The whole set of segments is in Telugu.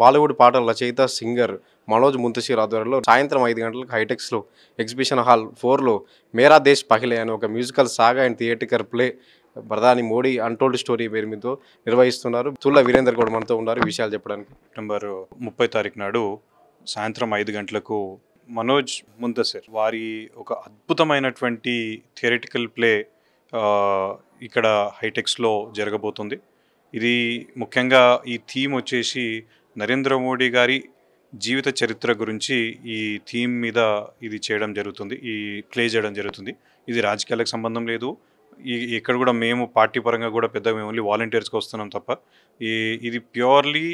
బాలీవుడ్ పాటల రచయిత, సింగర్ మనోజ్ ముంతషీర్ ఆధ్వర్యంలో సాయంత్రం 5 గంటలకు హైటెక్స్‌లో ఎగ్జిబిషన్ హాల్ 4లో 'మేరా దేశ్ పహలే' అనే ఒక musical saga and theatrical play ప్రధాని మోడీ అన్‌టోల్డ్ స్టోరీ పేరు మీదతో నిర్వహిస్తున్నారు. తుల్ల వీరేందర్ గౌడ్ మనతో ఉన్నారు ఈ విషయాలు చెప్పడానికి. సెప్టెంబర్ 30 తారీఖు నాడు సాయంత్రం 5 గంటలకు మనోజ్ ముంతషీర్ వారి ఒక అద్భుతమైనటువంటి థియరిటికల్ ప్లే ఇక్కడ హైటెక్స్లో జరగబోతుంది. ఇది ముఖ్యంగా ఈ థీమ్ వచ్చేసి నరేంద్ర మోడీ గారి జీవిత చరిత్ర గురించి ఈ థీమ్ మీద ఇది చేయడం జరుగుతుంది, ఈ ప్లే చేయడం జరుగుతుంది. ఇది రాజకీయాలకు సంబంధం లేదు. ఇక్కడ కూడా మేము పార్టీ పరంగా కూడా పెద్దగా మేము ఓన్లీ వాలంటీర్స్గా వస్తున్నాం తప్ప ఇది ప్యూర్లీ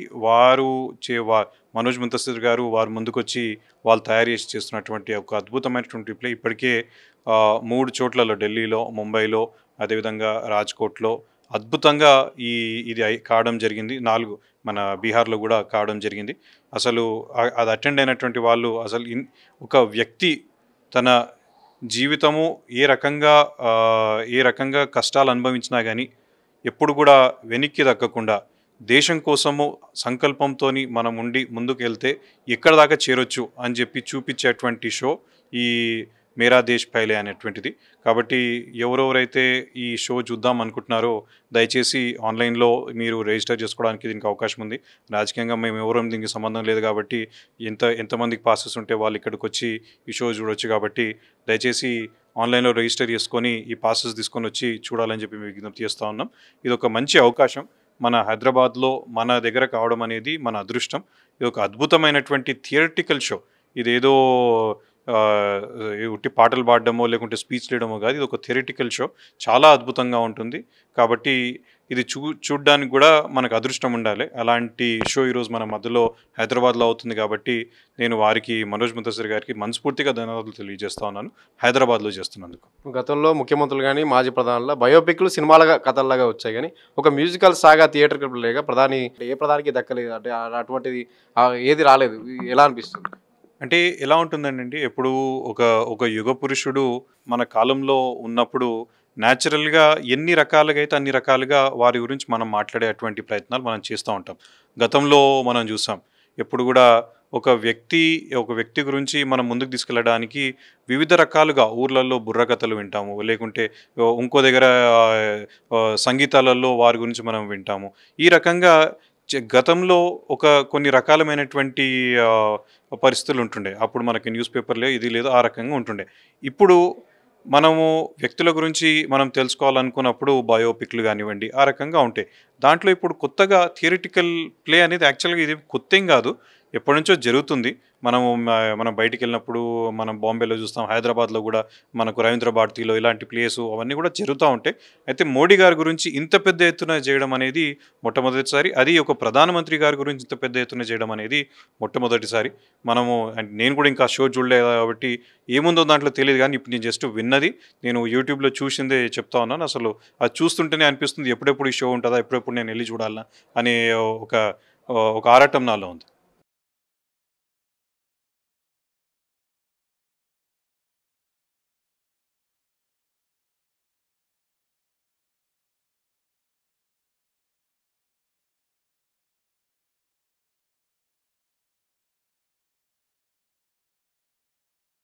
మనోజ్ ముంతషీర్ గారు వారు ముందుకొచ్చి వాళ్ళు తయారు చేసి చేస్తున్నటువంటి ఒక అద్భుతమైనటువంటి ప్లే. ఇప్పటికే 3 చోట్లలో ఢిల్లీలో, ముంబైలో, అదేవిధంగా రాజ్కోట్లో అద్భుతంగా ఇది కావడం జరిగింది. 4 మన బీహార్లో కూడా కావడం జరిగింది. అసలు అది అటెండ్ అయినటువంటి వాళ్ళు అసలు ఒక వ్యక్తి తన జీవితము ఏ రకంగా కష్టాలు అనుభవించినా కానీ ఎప్పుడు కూడా వెనక్కి తగ్గకుండా దేశం కోసము సంకల్పంతోని మనం ఉండి ముందుకు వెళ్తే ఎక్కడ దాకా చేరొచ్చు అని చెప్పి చూపించేటువంటి షో ఈ మేరా దేశ్ పహలే అనేటువంటిది. కాబట్టి ఎవరెవరైతే ఈ షో చూద్దాం అనుకుంటున్నారో దయచేసి ఆన్లైన్లో మీరు రిజిస్టర్ చేసుకోవడానికి దీనికి అవకాశం ఉంది. రాజకీయంగా మేము ఎవరూ దీనికి సంబంధం లేదు కాబట్టి ఎంతమందికి పాసెస్ ఉంటే వాళ్ళు ఇక్కడికి వచ్చి ఈ షో చూడవచ్చు. కాబట్టి దయచేసి ఆన్లైన్లో రిజిస్టర్ చేసుకొని ఈ పాసెస్ తీసుకొని వచ్చి చూడాలని చెప్పి మేము విజ్ఞప్తి చేస్తూ ఉన్నాం. ఇది ఒక మంచి అవకాశం మన హైదరాబాద్లో మన దగ్గర కావడం అనేది మన అదృష్టం. ఇది ఒక అద్భుతమైనటువంటి థియరిటికల్ షో. ఇదేదో ఉట్టి పాటలు పాడడమో లేకుంటే స్పీచ్ చేయడమో కాదు. ఇది ఒక థియరిటికల్ షో, చాలా అద్భుతంగా ఉంటుంది. కాబట్టి ఇది చూడ్డానికి కూడా మనకు అదృష్టం ఉండాలి. అలాంటి షో ఈరోజు మన మధ్యలో హైదరాబాద్లో అవుతుంది. కాబట్టి నేను వారికి, మనోజ్ ముంతషీర్ గారికి మనస్ఫూర్తిగా ధన్యవాదాలు తెలియజేస్తా ఉన్నాను హైదరాబాద్లో చేస్తున్నందుకు. గతంలో ముఖ్యమంత్రులు కానీ మాజీ ప్రధానుల బయోపిక్లు సినిమాలుగా కథల్లాగా వచ్చాయి కానీ ఒక మ్యూజికల్ సాగా థియేటర్ ప్లేగా ఏ ప్రధానికి దక్కలేదు. అంటే అటువంటిది ఏది రాలేదు. ఎలా అనిపిస్తుంది? అంటే ఎలా ఉంటుందండి, ఎప్పుడు ఒక యుగ పురుషుడు మన కాలంలో ఉన్నప్పుడు న్యాచురల్గా ఎన్ని రకాలుగా అయితే అన్ని రకాలుగా వారి గురించి మనం మాట్లాడేటువంటి ప్రయత్నాలు మనం చేస్తూ ఉంటాం. గతంలో మనం చూసాం ఎప్పుడు కూడా ఒక వ్యక్తి గురించి మనం ముందుకు తీసుకెళ్ళడానికి వివిధ రకాలుగా ఊర్లలో బుర్రకథలు వింటాము, లేకుంటే ఇంకో దగ్గర సంగీతాలలో వారి గురించి మనం వింటాము. ఈ రకంగా గతంలో కొన్ని రకాలమైనటువంటి పరిస్థితులు ఉంటుండే. అప్పుడు మనకి న్యూస్ పేపర్లే ఇది లేదు, ఆ రకంగా ఉంటుండే. ఇప్పుడు మనము వ్యక్తుల గురించి మనం తెలుసుకోవాలనుకున్నప్పుడు బయోపిక్లు కానివ్వండి ఆ రకంగా ఉంటాయి. దాంట్లో ఇప్పుడు కొత్తగా థియరిటికల్ ప్లే అనేది యాక్చువల్గా ఇది కొత్త ఏం కాదు, ఎప్పటి నుంచో జరుగుతుంది. మనం బయటికి వెళ్ళినప్పుడు మనం బాంబేలో చూస్తాం, హైదరాబాద్లో కూడా మనకు రవీంద్ర భారతిలో ఇలాంటి ప్లేసు అవన్నీ కూడా జరుగుతూ ఉంటాయి. అయితే మోడీ గారి గురించి ఇంత పెద్ద ఎత్తున చేయడం అనేది మొట్టమొదటిసారి. అది ఒక ప్రధానమంత్రి గారి గురించి ఇంత పెద్ద ఎత్తున చేయడం అనేది మొట్టమొదటిసారి. నేను కూడా ఇంకా షో చూడలేదు కాబట్టి ఏముందో దాంట్లో తెలియదు. కానీ ఇప్పుడు నేను జస్ట్ విన్నది, నేను యూట్యూబ్లో చూసిందే చెప్తా ఉన్నాను. అసలు అది చూస్తుంటేనే అనిపిస్తుంది ఎప్పుడెప్పుడు ఈ షో ఉంటుందా, ఎప్పుడెప్పుడు నేను వెళ్ళి చూడాలా అనే ఒక ఆరాటం నాలో ఉంది.